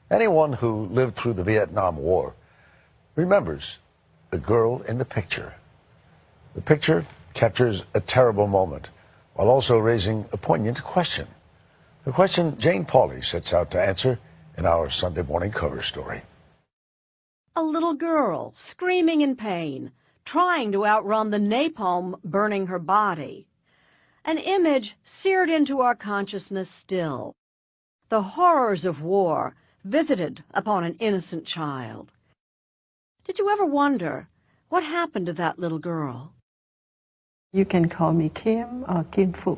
Anyone who lived through the Vietnam War remembers the girl in the picture. The picture captures a terrible moment while also raising a poignant question. A question Jane Pauley sets out to answer in our Sunday morning cover story. A little girl screaming in pain, trying to outrun the napalm burning her body. An image seared into our consciousness still. The horrors of war visited upon an innocent child. Did you ever wonder what happened to that little girl? You can call me Kim or Kim Phu.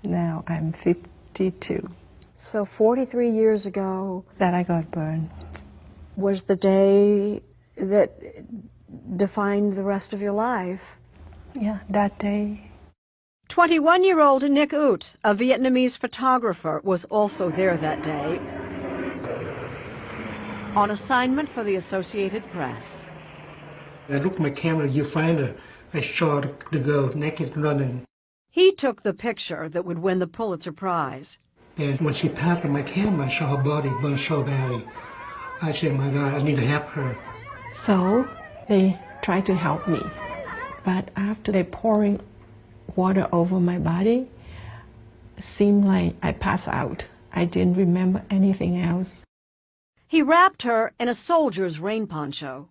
Now I'm 52. So 43 years ago, that I got burned. Was the day that defined the rest of your life. Yeah, that day. 21-year-old Nick Oot, a Vietnamese photographer, was also there that day on assignment for the Associated Press. I looked at my camera, you find her. I shot the girl naked running. He took the picture that would win the Pulitzer Prize. And when she passed on my camera, I saw her body burned so badly. I said, my God, I need to help her. So they tried to help me. But after they pouring water over my body, it seemed like I passed out. I didn't remember anything else. He wrapped her in a soldier's rain poncho.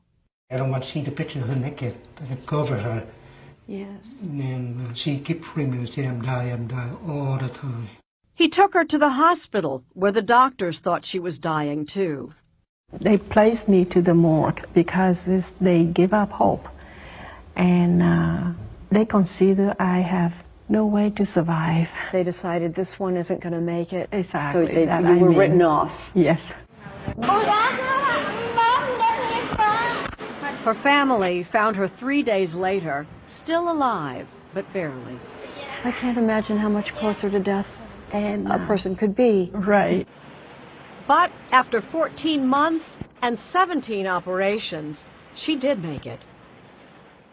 I don't want to see the picture of her naked. I cover her. Yes. And she kept screaming and saying, I'm dying all the time. He took her to the hospital where the doctors thought she was dying too. They placed me to the morgue because they give up hope. And they consider I have no way to survive. They decided this one isn't going to make it. Exactly. So you were written off. Yes. Her family found her 3 days later, still alive, but barely. I can't imagine how much closer to death a person could be. Right. But after 14 months and 17 operations, she did make it.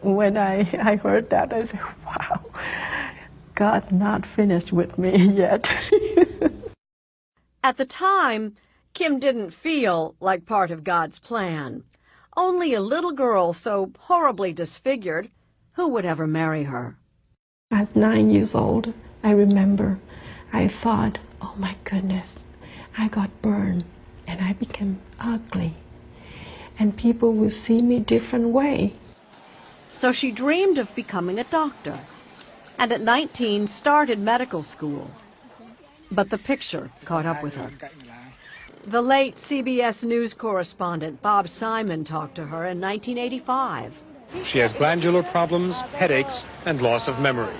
When I heard that, I said, wow, God not finished with me yet. At the time, Kim didn't feel like part of God's plan. Only a little girl so horribly disfigured, who would ever marry her? I was 9 years old. I remember I thought, oh my goodness, I got burned and I became ugly. And people will see me different way. So she dreamed of becoming a doctor. And at 19 started medical school. But the picture caught up with her. The late CBS News correspondent Bob Simon talked to her in 1985. She has glandular problems, headaches, and loss of memory.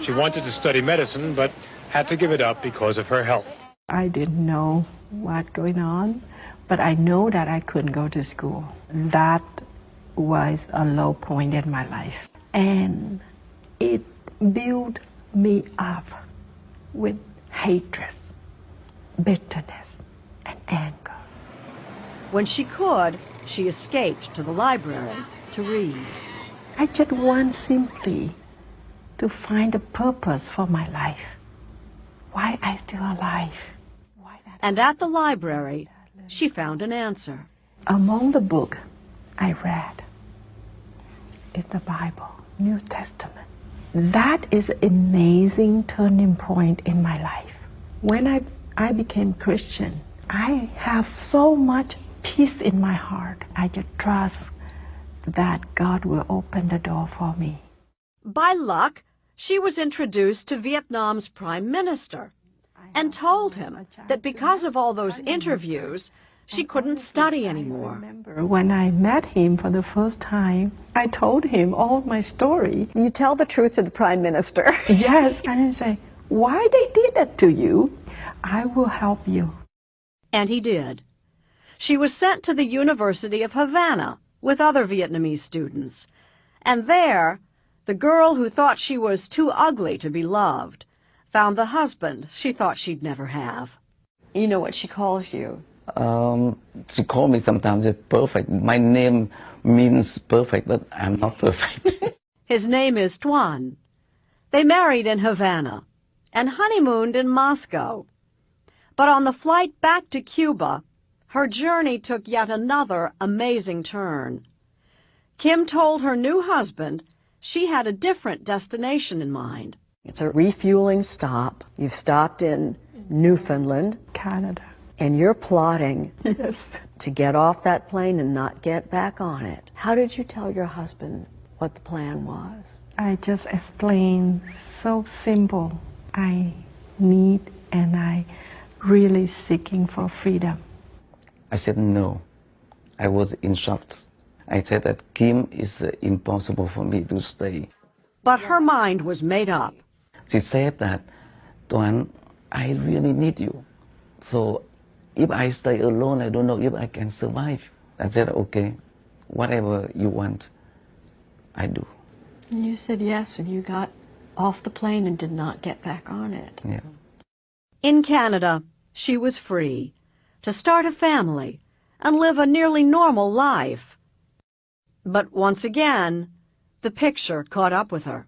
She wanted to study medicine, but had to give it up because of her health. I didn't know what's going on, but I know that I couldn't go to school. That was a low point in my life. And it built me up with hatred, bitterness, and anger. When she could, she escaped to the library to read. I just want simply to find a purpose for my life. Why I still alive? And at the library, she found an answer. Among the book I read is the Bible, New Testament. That is an amazing turning point in my life. When I became Christian, I have so much peace in my heart. I just trust that God will open the door for me. By luck, she was introduced to Vietnam's prime minister and told him that because of all those interviews, she couldn't study anymore. I remember when I met him for the first time, I told him all my story. You tell the truth to the prime minister. Yes, and he said, why they did that to you? I will help you. And he did. She was sent to the University of Havana with other Vietnamese students. And there, the girl who thought she was too ugly to be loved found the husband she thought she'd never have. You know what she calls you? She calls me sometimes perfect. My name means perfect, but I'm not perfect. His name is Tuan. They married in Havana and honeymooned in Moscow. But on the flight back to Cuba, her journey took yet another amazing turn. Kim told her new husband she had a different destination in mind. It's a refueling stop. You've stopped in Newfoundland, Canada. and you're plotting Yes. to get off that plane and not get back on it. How did you tell your husband what the plan was? I just explained so simple. I need and I really seeking for freedom. I said no. I was in shock. I said that Kim is impossible for me to stay. But her mind was made up. She said that, Tuan, I really need you. So if I stay alone, I don't know if I can survive. I said, okay, whatever you want, I do. And you said yes, and you got off the plane and did not get back on it. Yeah. In Canada, she was free to start a family and live a nearly normal life. But once again, the picture caught up with her.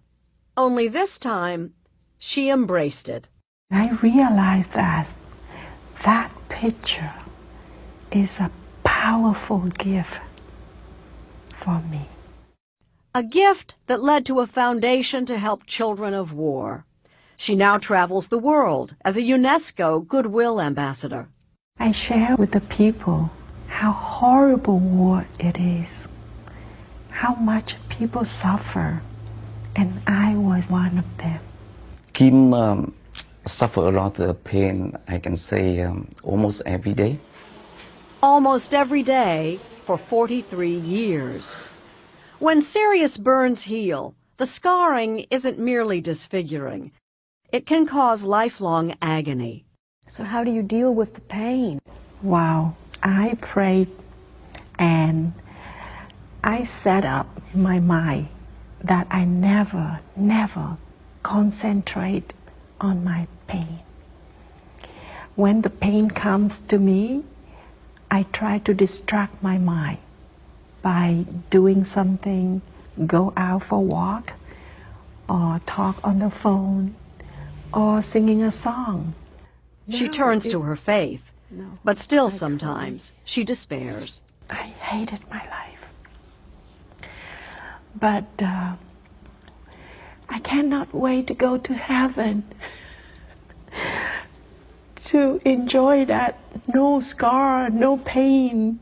Only this time, she embraced it. I realized that that picture is a powerful gift for me. A gift that led to a foundation to help children of war. She now travels the world as a UNESCO Goodwill Ambassador. I share with the people how horrible war it is, how much people suffer, and I was one of them. Kim suffered a lot of pain, I can say, almost every day. Almost every day for 43 years. When serious burns heal, the scarring isn't merely disfiguring. It can cause lifelong agony. So how do you deal with the pain? Wow, I prayed and I set up in my mind that I never concentrate on my pain. When the pain comes to me, I try to distract my mind by doing something, go out for a walk, or talk on the phone, or singing a song. She turns to her faith, but still sometimes she despairs. I hated my life. But I cannot wait to go to heaven to enjoy that no scar, no pain,